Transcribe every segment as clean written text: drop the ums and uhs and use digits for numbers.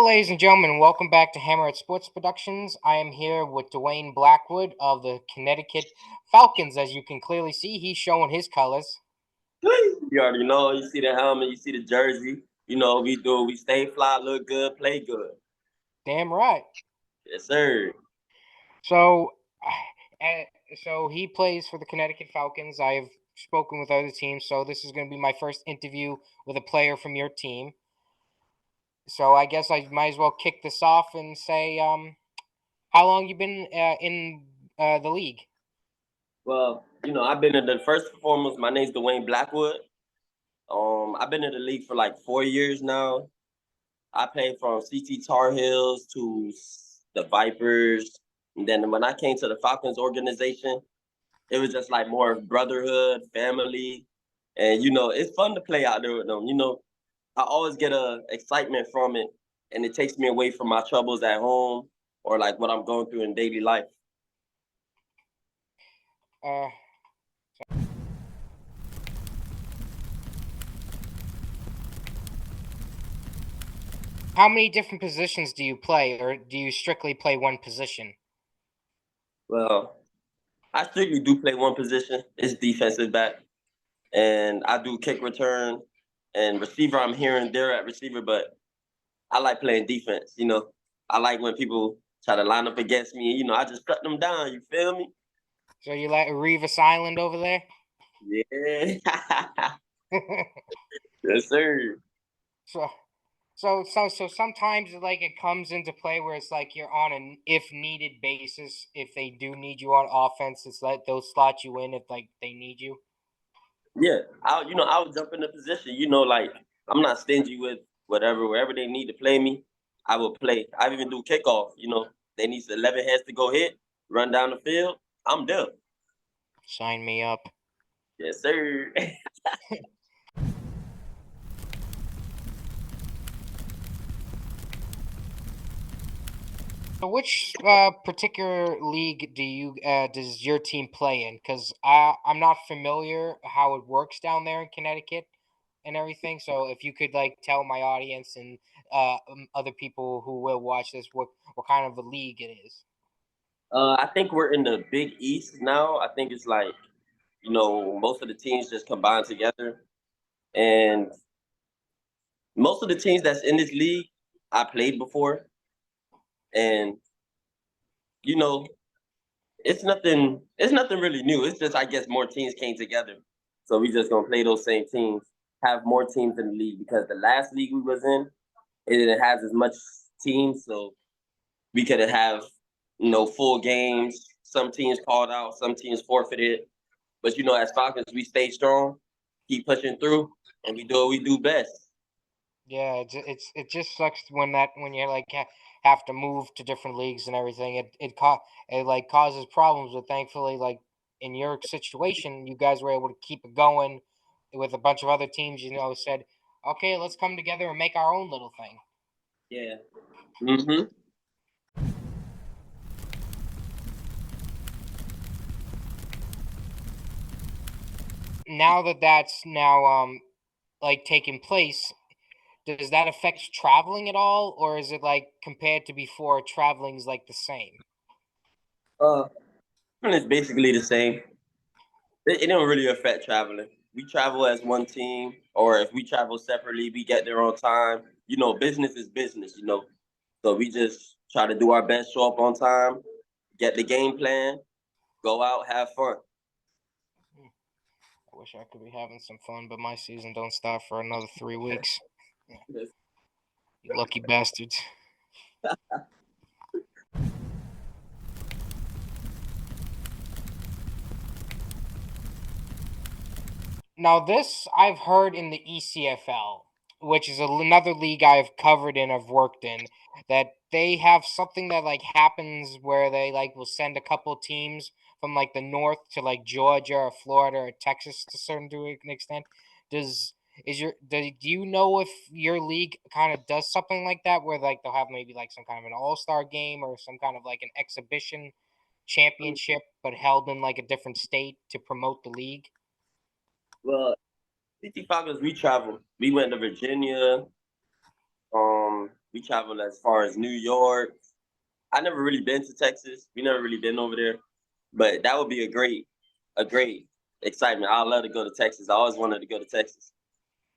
ladies and gentlemen. Welcome back to Hammerhead Sports Productions. I am here with Dwayne Blackwood of the Connecticut Falcons. As you can clearly see, he's showing his colors. You already know. You see the helmet, you see the jersey. You know we do. We stay fly, look good, play good. Damn right. Yes, sir. So, uh, so he plays for the Connecticut Falcons. I have spoken with other teams, so this is going to be my first interview with a player from your team. So I guess I might as well kick this off and say, how long you been in the league? Well, I've been in the first and foremost. My name's Dwayne Blackwood. I've been in the league for like 4 years now. I played from CT Tar Heels to the Vipers, and then when I came to the Falcons organization, it was just like more brotherhood, family, and it's fun to play out there with them. I always get a excitement from it, and it takes me away from my troubles at home or like what I'm going through in daily life. How many different positions do you play, or do you strictly play one position? Well, I strictly do play one position. It's defensive back, and I do kick return and receiver. I'm here and there at receiver, but I like playing defense. I like when people try to line up against me. I just cut them down. You feel me? So you like Revis Island over there? Yeah. Yes, sir. So sometimes like it comes into play where it's like you're on an if needed basis. If they do need you on offense, it's like they'll slot you in if like they need you. Yeah, I'll jump in the position. Like I'm not stingy with wherever they need to play me, I will play. I even do kickoff. They need 11 heads to go hit, run down the field. I'm there. Sign me up. Yes, sir. So which particular league does your team play in? Because I'm not familiar how it works down there in Connecticut and everything. So if you could like tell my audience and other people who will watch this what kind of a league it is. I think we're in the Big East now. I think it's like most of the teams just combine together, and most of the teams that's in this league I played before, and you know it's nothing really new. It's just I guess more teams came together. So we just gonna play those same teams, have more teams in the league because the last league we was in, it didn't have as much teams, so we could have full games. Some teams called out, some teams forfeited. But as Falcons, we stay strong, keep pushing through, and we do what we do best. Yeah, it just sucks when you like have to move to different leagues and everything. It like causes problems, but thankfully, like in your situation, you guys were able to keep it going with a bunch of other teams. Said, okay, let's come together and make our own little thing. Yeah. Mm-hmm. Now that's like taking place, does that affect traveling at all, or is it like compared to before, traveling is like the same? And it's basically the same. It don't really affect traveling. We travel as one team, or if we travel separately, we get there on time. Business is business. So we just try to do our best, show up on time, get the game plan, go out, have fun. I wish I could be having some fun, but my season don't start for another 3 weeks. You lucky bastards. Now, this I've heard in the ECFL, which is another league I've covered and I've worked in, that they have something that like happens where they like will send a couple teams from like the north to like Georgia or Florida or Texas to certain to an extent. Does do you know if your league kind of does something like that where like they'll have maybe like some kind of an all-star game or some kind of like an exhibition championship but held in like a different state to promote the league? Well, CT Falcons, we traveled. We went to Virginia, We travel as far as New York. I never really been to Texas. We never really been over there, but that would be a great excitement. I'd love to go to Texas. I always wanted to go to Texas,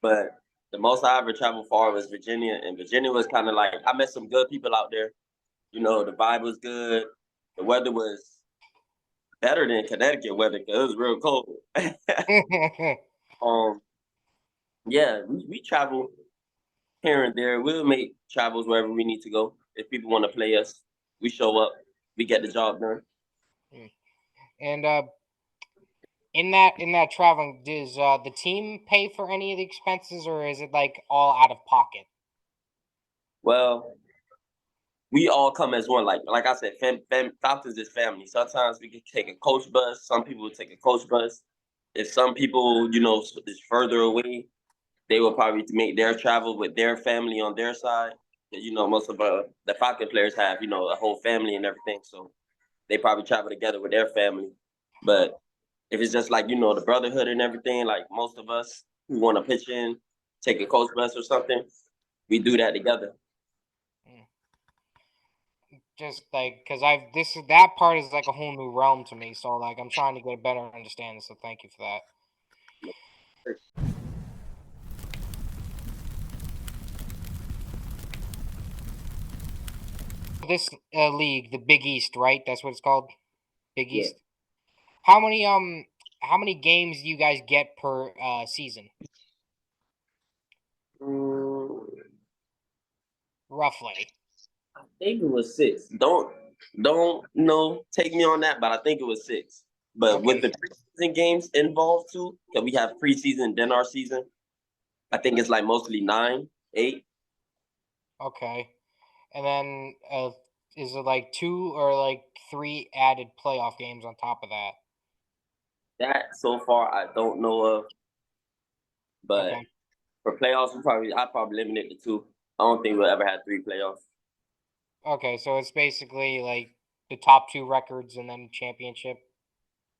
but the most I ever traveled far was Virginia, and Virginia was kind of like I met some good people out there. You know, the vibe was good. The weather was better than Connecticut weather because it was real cold. um, yeah, we travel here and there. We'll make travels wherever we need to go. If people want to play us, we show up. We get the job done. And in that traveling, does the team pay for any of the expenses, or is it like all out of pocket? Well, we all come as one. Like I said, Falcons is family. Sometimes we can take a coach bus. Some people will take a coach bus. If some people, is further away, they will probably make their travel with their family on their side. Most of the Falcon players have, a whole family and everything. So they probably travel together with their family. But if it's just like, the brotherhood and everything, like most of us who want to pitch in, take a coach bus or something, we do that together. Just like because that part is like a whole new realm to me. So like I'm trying to get a better understanding. So thank you for that. This league, the Big East, right? That's what it's called, Big Yeah. East. How many games do you guys get per season, Mm, roughly? I think it was six. Don't take me on that, but I think it was six. But with Okay, the preseason games involved too, because we have preseason then our season, I think it's like mostly nine, eight. okay, and then is it like two or like three added playoff games on top of that? That so far I don't know of, but Okay, for playoffs, I probably limit it to two. I don't think we'll ever have three playoffs. okay, so it's basically like the top two records and then championship.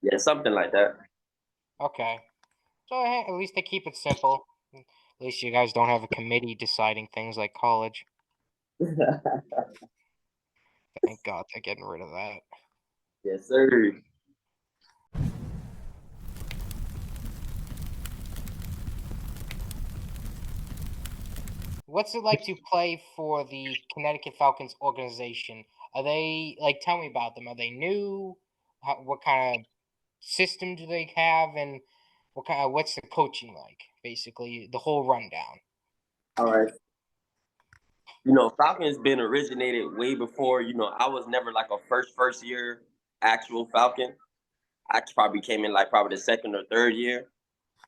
Yeah, something like that. Okay, so hey, at least they keep it simple. At least you guys don't have a committee deciding things like college. Thank God they're getting rid of that. Yes, sir. What's it like to play for the Connecticut Falcons organization? Are they like? Tell me about them. Are they new? What kind of system do they have, and what's the coaching like? Basically, the whole rundown. All right. Falcons been originated way before. I was never like a first year actual Falcon. I probably came in like probably the second or third year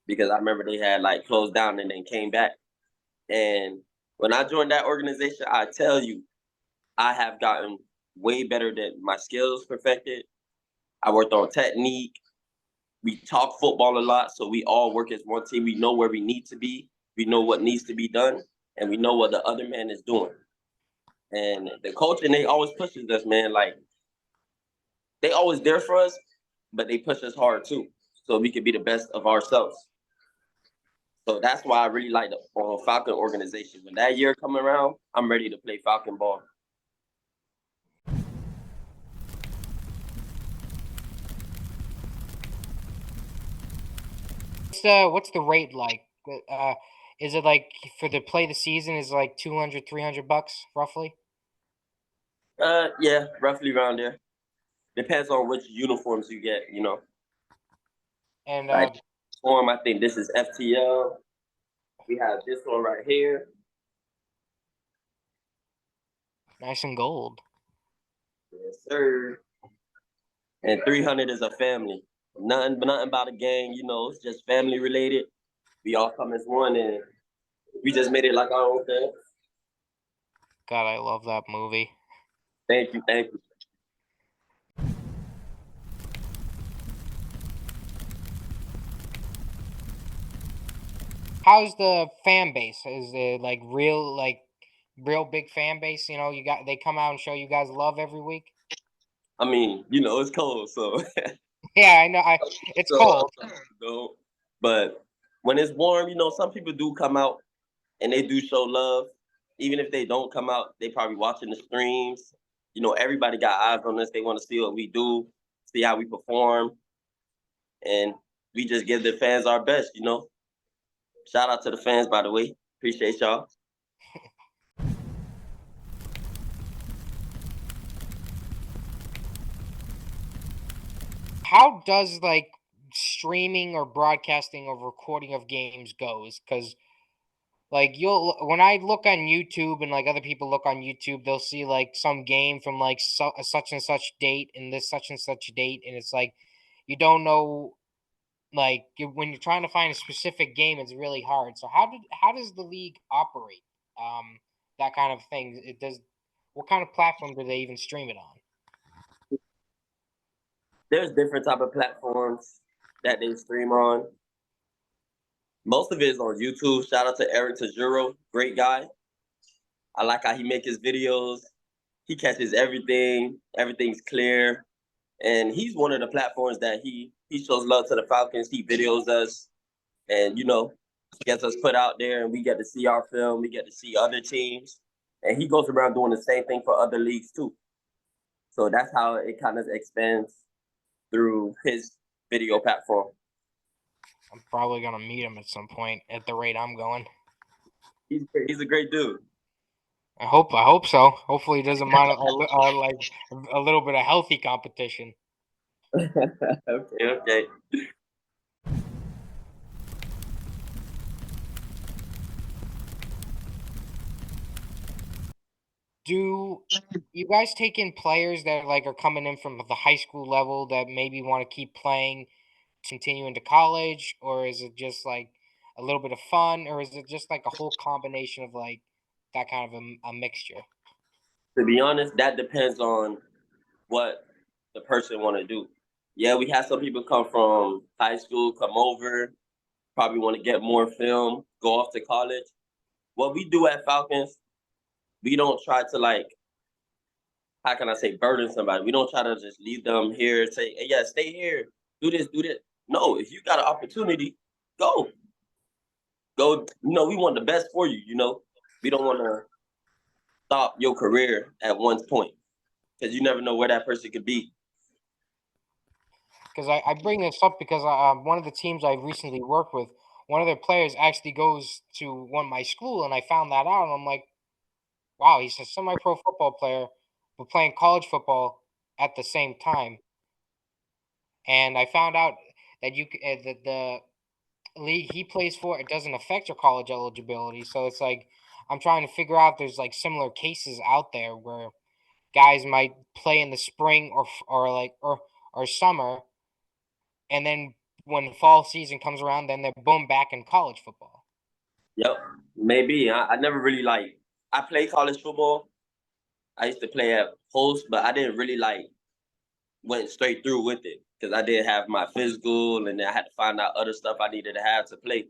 because I remember they had like closed down and then came back. And when I joined that organization, I tell you, I have gotten way better than my skills perfected. I worked on technique. We talk football a lot, so we all work as one team. We know where we need to be. We know what needs to be done, and we know what the other man is doing. And the coach, and they always pushes us, man. Like they always there for us, but they push us hard too, so we can be the best of ourselves. So that's why I really like the Falcon organization. When that year come around, I'm ready to play Falcon ball. What's the rate like? Is it like for the play the season is like 200, $300 roughly? Yeah, roughly around there. Depends on which uniforms you get. And Like form, I think this is FTL. We have this one right here. nice and gold. Yes, sir. And 300 is a family. Nothing about a gang. It's just family related. We all come as one, and we just made it like our own thing. God, I love that movie. Thank you, thank you. How's the fan base? Is it like real big fan base? You got they come out and show you guys love every week. I mean, it's cold, so Yeah, I know. It's so cold. but when it's warm, some people do come out and they do show love. Even if they don't come out, they probably watching the streams. You know, everybody got eyes on us. They want to see what we do, see how we perform, and we just give the fans our best. You know, shout out to the fans, by the way. Appreciate y'all. How does like streaming or broadcasting or recording of games goes? Because like you'll when I look on YouTube and like other people look on YouTube, they'll see like some game from like such and such date and this such and such date, and it's like you don't know like when you're trying to find a specific game, it's really hard. So how does the league operate? That kind of thing. It does. What kind of platform do they even stream it on? There's different type of platforms that they stream on. Most of it is on YouTube. Shout out to Eric Tajuro, great guy. I like how he make his videos. He catches everything. Everything's clear, and he's one of the platforms that he shows love to the Falcons. He videos us, and you know, gets us put out there, and we get to see our film. We get to see other teams, and he goes around doing the same thing for other leagues too. So that's how it kind of expands through his video platform. I'm probably gonna meet him at some point at the rate I'm going. He's a great dude. I hope so. Hopefully, he doesn't mind like a little bit of healthy competition. Okay. Do you guys take in players that like are coming in from the high school level that maybe want to keep playing, continue into college, or is it just like a little bit of fun, or is it just like a whole combination of like that kind of a mixture? To be honest, that depends on what the person want to do. Yeah, we have some people come from high school, come over, probably want to get more film, go off to college. What we do at Falcons, we don't try to like, how can I say, burden somebody. We don't try to just leave them here and say, hey, yeah, stay here, do this, do that. No, if you got an opportunity, go. Go, you know, we want the best for you, you know. We don't want to stop your career at one point because you never know where that person could be. Because I bring this up because one of the teams I recently worked with, one of their players actually goes to my school, and I found that out, and I'm like, wow, he's a semi-pro football player, but playing college football at the same time. And I found out that that the league he plays for, it doesn't affect your college eligibility. So it's like I'm trying to figure out if there's like similar cases out there where guys might play in the spring or summer, and then when fall season comes around, then they're boom back in college football. Yep, maybe. I never really like, I play college football. I used to play at post, but I didn't really like went straight through with it because I did have my physical and then I had to find out other stuff I needed to have to play.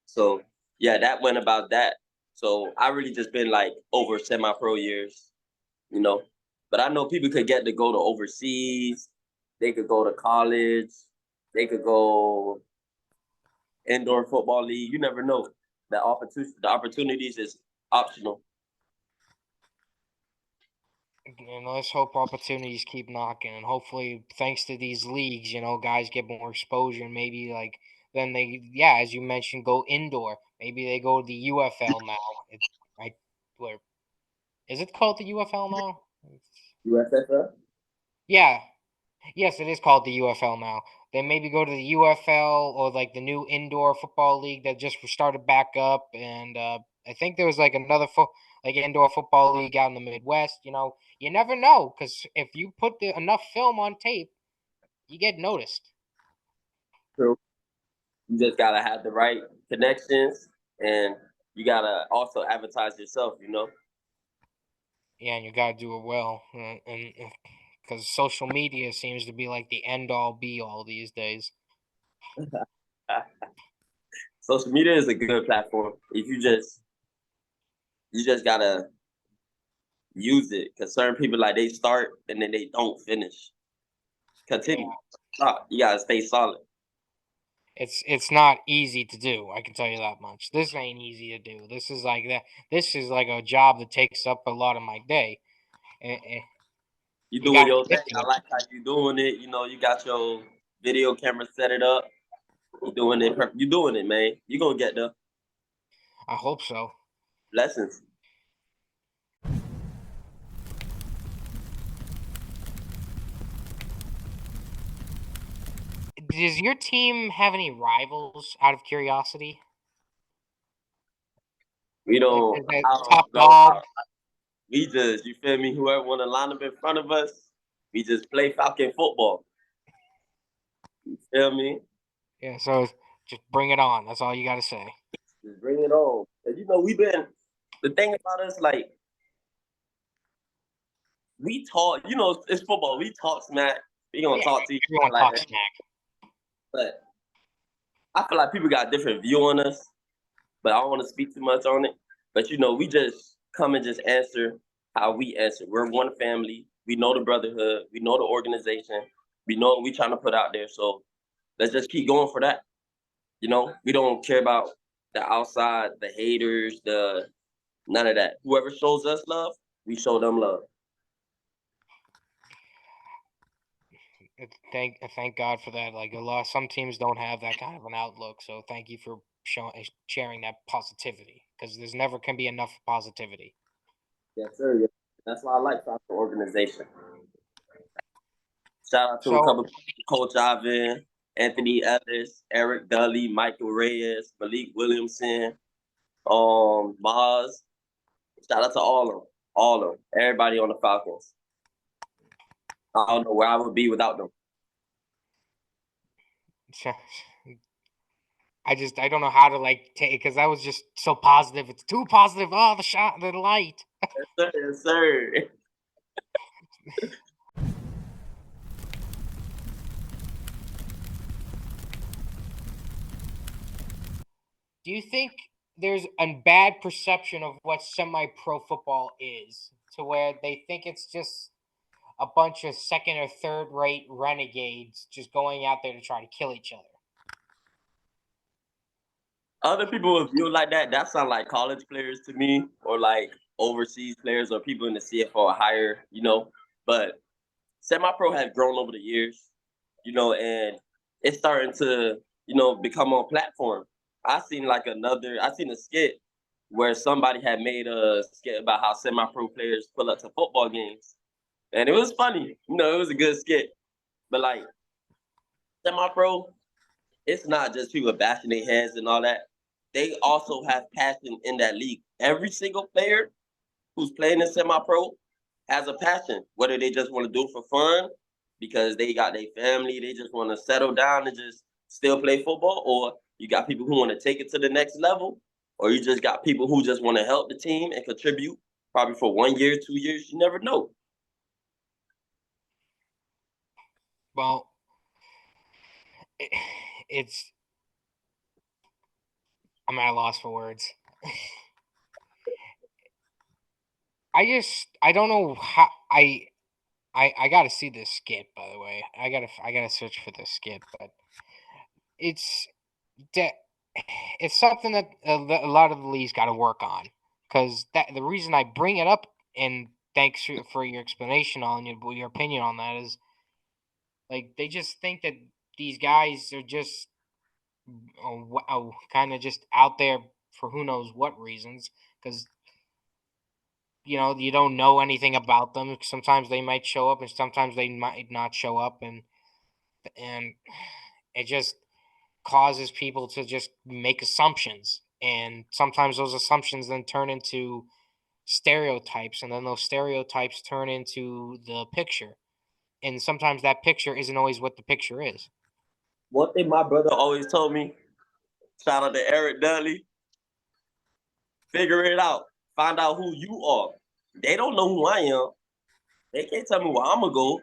So yeah, that went about that. So I really just been like over semi-pro years, you know. But I know people could get to go to overseas. They could go to college. They could go indoor football league. You never know. The opportunities is optional. And let's hope opportunities keep knocking, and hopefully, thanks to these leagues, guys get more exposure, and maybe like then they, yeah, as you mentioned, go indoor. Maybe they go to the UFL now. Right, where is it called the UFL now? USFL? Yeah, yes, it is called the UFL now. They maybe go to the UFL or like the new indoor football league that just started back up, and I think there was like another like indoor football league out in the Midwest. You never know because if you put enough film on tape, you get noticed. True. You just gotta have the right connections, and you gotta also advertise yourself. You know. Yeah, and you gotta do it well, and because social media seems to be like the end all be all these days. Social media is a good platform if you just gotta use it because certain people like they start and then they don't finish. Yeah, Continue. Stop. You gotta stay solid. It's not easy to do. I can tell you that much. This ain't easy to do. This is like that. This is like a job that takes up a lot of my day. And You you doing got to your thing. commit to I it. like how you doing it. You know, you got your video camera set it up. You doing it. You doing it, man. You gonna get the I hope so. lessons. Does your team have any rivals? Out of curiosity, We like don't. is that I top don't know. dog? We just, you feel me? Whoever want to line up in front of us, we just play Falcon football. You feel me? Yeah. So just bring it on. That's all you got to say. Just bring it on. And you know, we've been. The thing about us, like we talk. You know, it's football. We talk smack. We gonna Yeah, talk to each everyone other like talks that. smack. But I feel like people got a different view on us. But I don't want to speak too much on it. But you know, we just come and just answer how we answer. We're one family. We know the brotherhood. We know the organization. We know what we're trying to put out there. So let's just keep going for that. You know, we don't care about the outside, the haters, the none of that. Whoever shows us love, we show them love. Thank God for that. Like some teams don't have that kind of an outlook. So thank you for sharing that positivity because there's never can be enough positivity. Yes, sir. Yes. That's why I like the organization. Shout out to a So couple of Coach Ivan, Anthony Ellis, Eric Dudley, Michael Reyes, Malik Williamson, Maz. Shout out to all of them, everybody on the Falcons. I don't know where I would be without them. I don't know how to like take because that was just so positive. It's too positive. Oh, the light. Yes, sir. Yes, sir. Do you think there's a bad perception of what semi-pro football is to where they think it's just a bunch of second or third rate renegades just going out there to try to kill each other? Other people with view like that, that sound like college players to me, or like overseas players, or people in the CFL or higher, you know. But semi-pro has grown over the years, you know, and it's starting to, you know, become on platform. I seen a skit where somebody had made a skit about how semi-pro players pull up to football games, and it was funny. You know, it was a good skit. But like semi-pro, it's not just people bashing their heads and all that. They also have passion in that league. Every single player who's playing in semi-pro has a passion, whether they just want to do it for fun because they got their family, they just want to settle down and just still play football, or you got people who want to take it to the next level, or you just got people who just want to help the team and contribute probably for 1 year, 2 years. You never know. Well, it, it's I'm at a loss for words. I don't know how I gotta see this skit, by the way. I gotta search for this skit, but it's that it's something that a lot of the leagues got to work on because that the reason I bring it up and thanks for your explanation on your opinion on that is like they just think that these guys are just kind of just out there for who knows what reasons because you don't know anything about them. Sometimes they might show up and sometimes they might not show up and it just causes people to just make assumptions and sometimes those assumptions then turn into stereotypes and then those stereotypes turn into the picture and sometimes that picture isn't always what the picture is. One thing my brother always told me, shout out to Eric Dudley, figure it out. Find out who you are. They don't know who I am. They can't tell me where I'm gonna go.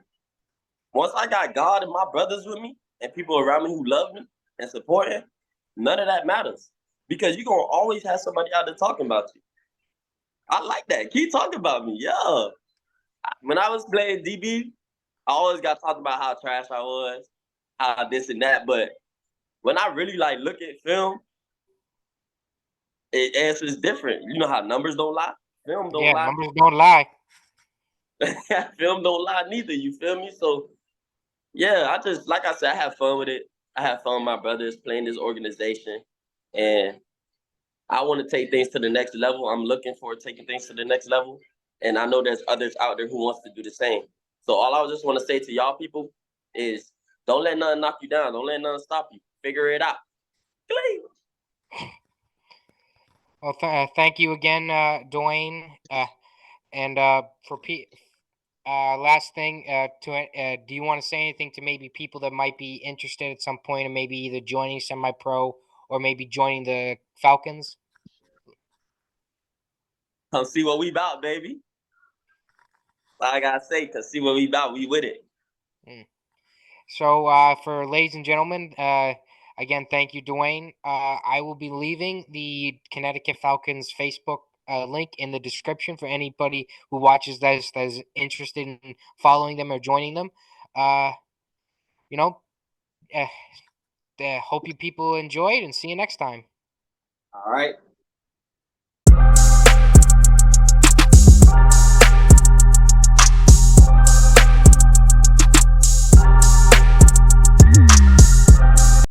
Once I got God and my brothers with me and people around me who love me and support me, none of that matters. Because you're gonna always have somebody out there talking about you. I like that. Keep talking about me. Yeah. When I was playing DB, I always got talked about how trash I was, how this and that. But when I really like look at film, it answers different. You know how numbers don't lie? Film don't Yeah, lie. numbers don't lie. Film don't lie neither. You feel me? So yeah, I just like I said, I have fun with it. I have fun with my brothers playing this organization, and I want to take things to the next level. I'm looking for taking things to the next level, and I know there's others out there who wants to do the same. So all I just want to say to y'all people is, don't let nothing knock you down. Don't let nothing stop you. Figure it out. Well, thank you again, Dwayne. And last thing, do you want to say anything to maybe people that might be interested at some point and maybe either joining semi-pro or maybe joining the Falcons? Come see what we about, baby. Like I gotta say, cause see what we about. We with it. Mm. So, for ladies and gentlemen, again, thank you, Dwayne. I will be leaving the Connecticut Falcons Facebook link in the description for anybody who watches this that is interested in following them or joining them. Uh, you know, uh, hope you people enjoyed and see you next time. All right.